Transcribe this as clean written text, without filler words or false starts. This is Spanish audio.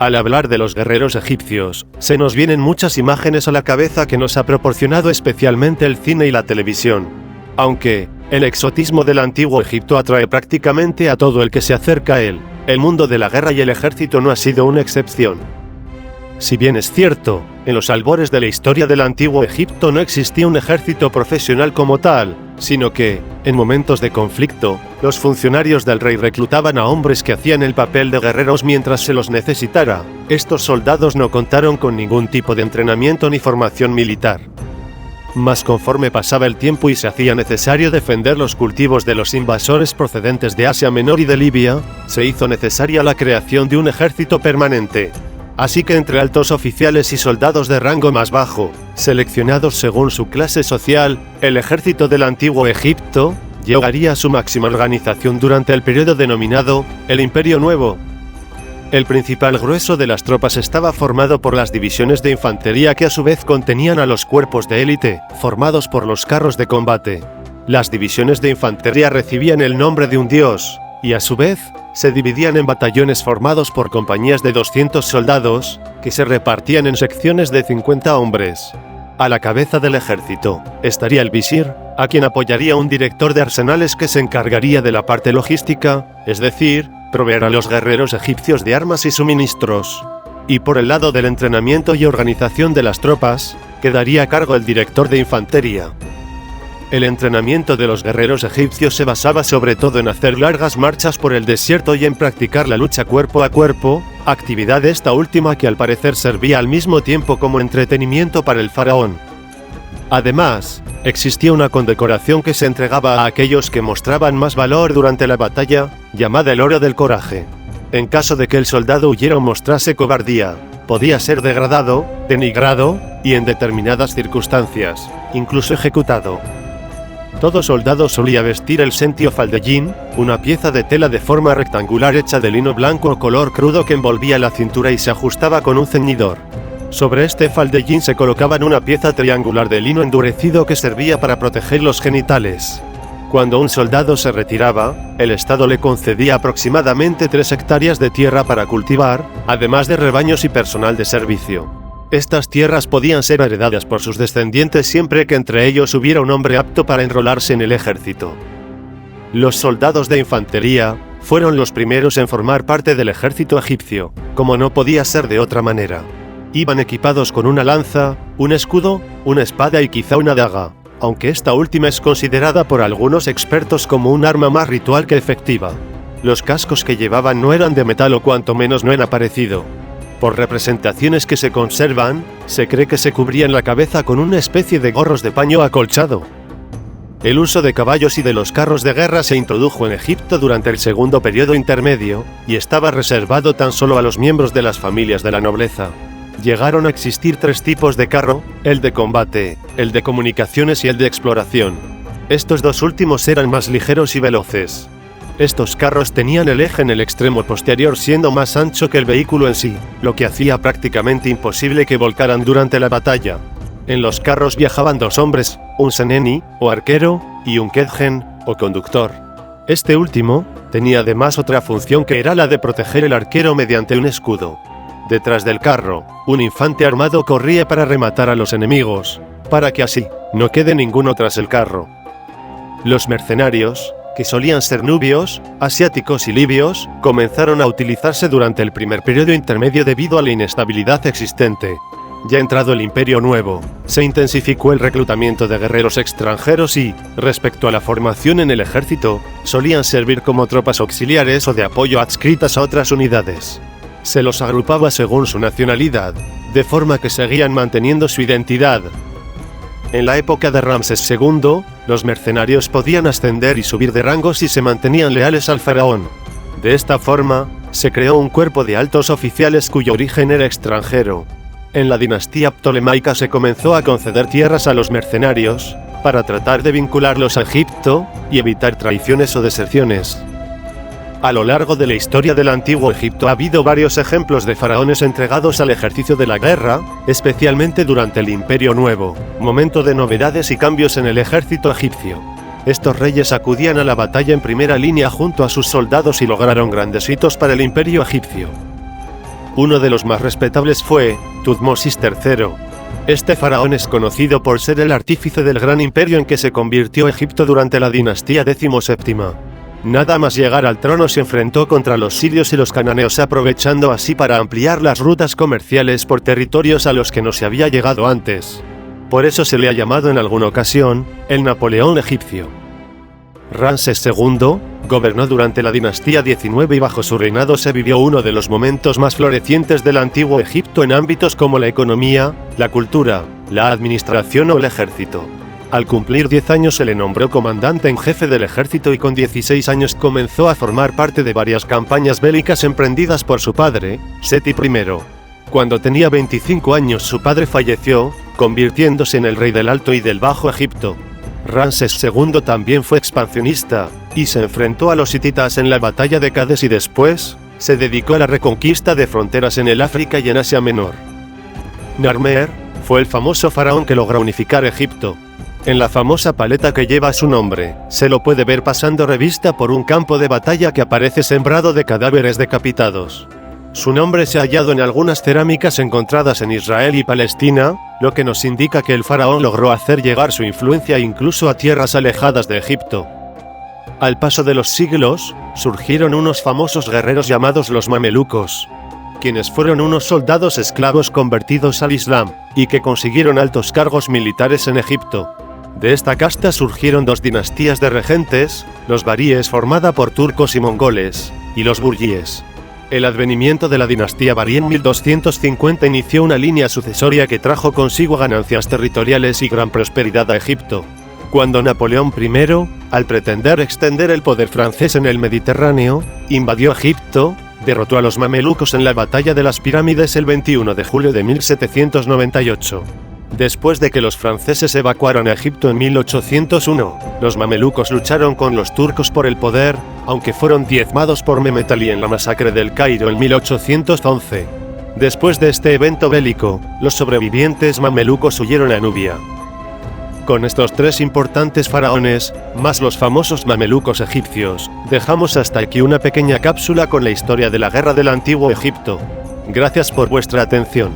Al hablar de los guerreros egipcios, se nos vienen muchas imágenes a la cabeza que nos ha proporcionado especialmente el cine y la televisión. Aunque el exotismo del antiguo Egipto atrae prácticamente a todo el que se acerca a él, el mundo de la guerra y el ejército no ha sido una excepción. Si bien es cierto, en los albores de la historia del antiguo Egipto no existía un ejército profesional como tal, sino que, en momentos de conflicto, los funcionarios del rey reclutaban a hombres que hacían el papel de guerreros mientras se los necesitara. Estos soldados no contaron con ningún tipo de entrenamiento ni formación militar. Mas conforme pasaba el tiempo y se hacía necesario defender los cultivos de los invasores procedentes de Asia Menor y de Libia, se hizo necesaria la creación de un ejército permanente. Así que entre altos oficiales y soldados de rango más bajo, seleccionados según su clase social, el ejército del antiguo Egipto llegaría a su máxima organización durante el periodo denominado el Imperio Nuevo. El principal grueso de las tropas estaba formado por las divisiones de infantería que a su vez contenían a los cuerpos de élite, formados por los carros de combate. Las divisiones de infantería recibían el nombre de un dios, y a su vez, se dividían en batallones formados por compañías de 200 soldados, que se repartían en secciones de 50 hombres. A la cabeza del ejército estaría el visir, a quien apoyaría un director de arsenales que se encargaría de la parte logística, es decir, proveer a los guerreros egipcios de armas y suministros. Y por el lado del entrenamiento y organización de las tropas, quedaría a cargo el director de infantería. El entrenamiento de los guerreros egipcios se basaba sobre todo en hacer largas marchas por el desierto y en practicar la lucha cuerpo a cuerpo, actividad esta última que al parecer servía al mismo tiempo como entretenimiento para el faraón. Además, existía una condecoración que se entregaba a aquellos que mostraban más valor durante la batalla, llamada el oro del coraje. En caso de que el soldado huyera o mostrase cobardía, podía ser degradado, denigrado, y en determinadas circunstancias, incluso ejecutado. Todo soldado solía vestir el sentio faldellín, una pieza de tela de forma rectangular hecha de lino blanco o color crudo que envolvía la cintura y se ajustaba con un ceñidor. Sobre este faldellín se colocaba una pieza triangular de lino endurecido que servía para proteger los genitales. Cuando un soldado se retiraba, el Estado le concedía aproximadamente 3 hectáreas de tierra para cultivar, además de rebaños y personal de servicio. Estas tierras podían ser heredadas por sus descendientes siempre que entre ellos hubiera un hombre apto para enrolarse en el ejército. Los soldados de infantería fueron los primeros en formar parte del ejército egipcio, como no podía ser de otra manera. Iban equipados con una lanza, un escudo, una espada y quizá una daga, aunque esta última es considerada por algunos expertos como un arma más ritual que efectiva. Los cascos que llevaban no eran de metal o cuanto menos no en aparecido. Por representaciones que se conservan, se cree que se cubrían la cabeza con una especie de gorros de paño acolchado. El uso de caballos y de los carros de guerra se introdujo en Egipto durante el segundo periodo intermedio, y estaba reservado tan solo a los miembros de las familias de la nobleza. Llegaron a existir 3 tipos de carro, el de combate, el de comunicaciones y el de exploración. Estos 2 últimos eran más ligeros y veloces. Estos carros tenían el eje en el extremo posterior siendo más ancho que el vehículo en sí, lo que hacía prácticamente imposible que volcaran durante la batalla. En los carros viajaban 2 hombres, un seneni, o arquero, y un kedjen, o conductor. Este último tenía además otra función que era la de proteger el arquero mediante un escudo. Detrás del carro, un infante armado corría para rematar a los enemigos, para que así no quede ninguno tras el carro. Los mercenarios, que solían ser nubios, asiáticos y libios, comenzaron a utilizarse durante el primer periodo intermedio debido a la inestabilidad existente. Ya entrado el Imperio Nuevo, se intensificó el reclutamiento de guerreros extranjeros y, respecto a la formación en el ejército, solían servir como tropas auxiliares o de apoyo adscritas a otras unidades. Se los agrupaba según su nacionalidad, de forma que seguían manteniendo su identidad. En la época de Ramsés II, los mercenarios podían ascender y subir de rango si se mantenían leales al faraón. De esta forma, se creó un cuerpo de altos oficiales cuyo origen era extranjero. En la dinastía ptolemaica se comenzó a conceder tierras a los mercenarios, para tratar de vincularlos a Egipto y evitar traiciones o deserciones. A lo largo de la historia del antiguo Egipto ha habido varios ejemplos de faraones entregados al ejercicio de la guerra, especialmente durante el Imperio Nuevo, momento de novedades y cambios en el ejército egipcio. Estos reyes acudían a la batalla en primera línea junto a sus soldados y lograron grandes hitos para el imperio egipcio. Uno de los más respetables fue Tutmosis III. Este faraón es conocido por ser el artífice del gran imperio en que se convirtió Egipto durante la dinastía XVII. Nada más llegar al trono se enfrentó contra los sirios y los cananeos, aprovechando así para ampliar las rutas comerciales por territorios a los que no se había llegado antes. Por eso se le ha llamado en alguna ocasión el Napoleón egipcio. Ramsés II gobernó durante la dinastía XIX y bajo su reinado se vivió uno de los momentos más florecientes del antiguo Egipto en ámbitos como la economía, la cultura, la administración o el ejército. Al cumplir 10 años se le nombró comandante en jefe del ejército y con 16 años comenzó a formar parte de varias campañas bélicas emprendidas por su padre, Seti I. Cuando tenía 25 años su padre falleció, convirtiéndose en el rey del Alto y del Bajo Egipto. Ramsés II también fue expansionista, y se enfrentó a los hititas en la batalla de Cades y después, se dedicó a la reconquista de fronteras en el África y en Asia Menor. Narmer fue el famoso faraón que logró unificar Egipto. En la famosa paleta que lleva su nombre, se lo puede ver pasando revista por un campo de batalla que aparece sembrado de cadáveres decapitados. Su nombre se ha hallado en algunas cerámicas encontradas en Israel y Palestina, lo que nos indica que el faraón logró hacer llegar su influencia incluso a tierras alejadas de Egipto. Al paso de los siglos, surgieron unos famosos guerreros llamados los mamelucos, quienes fueron unos soldados esclavos convertidos al Islam, y que consiguieron altos cargos militares en Egipto. De esta casta surgieron dos dinastías de regentes, los baríes formada por turcos y mongoles, y los burjíes. El advenimiento de la dinastía barí en 1250 inició una línea sucesoria que trajo consigo ganancias territoriales y gran prosperidad a Egipto. Cuando Napoleón I, al pretender extender el poder francés en el Mediterráneo, invadió Egipto, derrotó a los mamelucos en la batalla de las pirámides el 21 de julio de 1798. Después de que los franceses evacuaron a Egipto en 1801, los mamelucos lucharon con los turcos por el poder, aunque fueron diezmados por Mehmet Ali en la masacre del Cairo en 1811. Después de este evento bélico, los sobrevivientes mamelucos huyeron a Nubia. Con estos tres importantes faraones, más los famosos mamelucos egipcios, dejamos hasta aquí una pequeña cápsula con la historia de la guerra del antiguo Egipto. Gracias por vuestra atención.